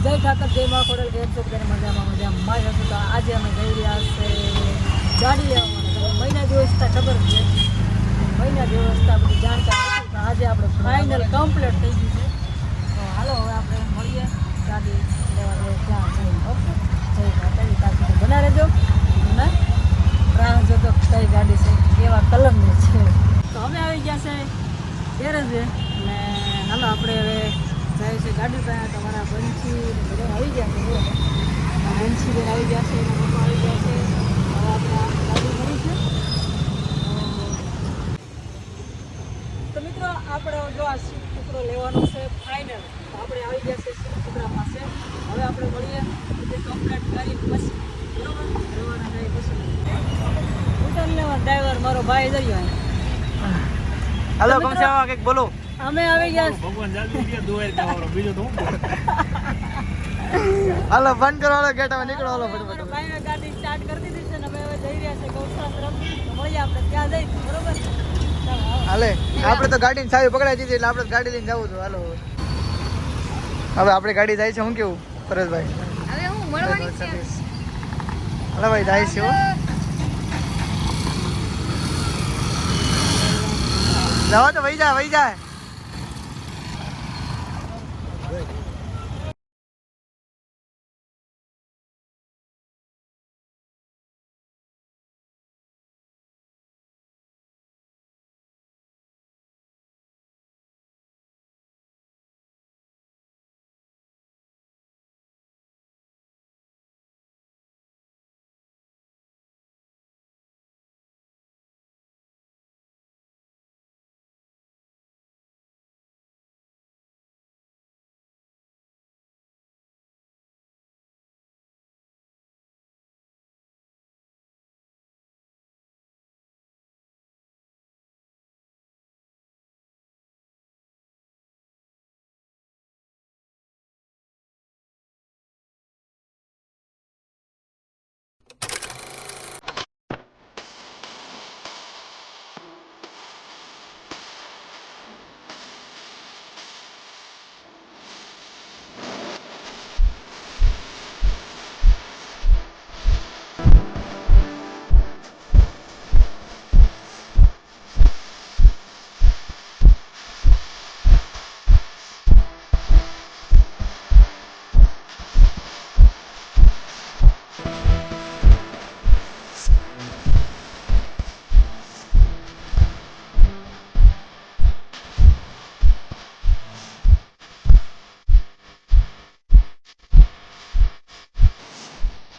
જય ઠાકર જય મા ખોડલ કેમ છો બધાને મજામાં હશો તો આજે અમે જઈ રહ્યા છે ગાડી લેવા મહિના દિવસથી ખબર છે મહિના દિવસથી બધી જાણકારી હતી પણ આજે આપણે ફાઇનલ કમ્પ્લીટ થઈ ગયું છે તો હાલો હવે આપણે મળીએ ગાડી લેવા ત્યાં જઈને ઓકે જય ઠાકર તાકી બના રહેજો અને રાહ જોતો કઈ ગાડી છે કેવા કલરની છે તો અમે આવી ગયા છે ગેરેજે ને હાલો આપણે હવે જાય છે ગાડી પાસે તમારા બંસી બધા આવી ગયા છે બંસી બેન આવી ગયા છે એના પપ્પા આવી ગયા છે હવે આપણે ગાડી મળી છે તો મિત્રો આપણે જો આ ટુકડો લેવાનો છે ફાઇનલ તો આપણે આવી ગયા છે ટુકડા પાસે હવે આપણે મળીએ બધે કમ્પ્લીટ કરી પછી બરોબર રવાના થાય પછી ઉતર લેવા ડ્રાઈવર મારો ભાઈ જઈ હાલો કમસાવા કંઈક બોલો અમે આવી ગયા ભગવાન જાદુ કે દુઆ તમારો બીજો તો હાલો બંધ કરો હાલો ગેટ હવે નીકળો હાલો ફટાફટ ભાઈ ગાડી સ્ટાર્ટ કરી દીધી છે ને હવે જઈ રહ્યા છે ગૌશાળા તરફ તો મળીએ આપણે ત્યાં જઈશું બરોબર હાલે આપણે તો ગાડીની ચાવી પકડાઈ દીધી એટલે આપણે ગાડી લઈને જવું છું હાલો હવે આપણે ગાડી જાય છે હું કેવું પરેશભાઈ હવે હું મળવાની છે હાલો ભાઈ જાય છે જવા તો વહી જાય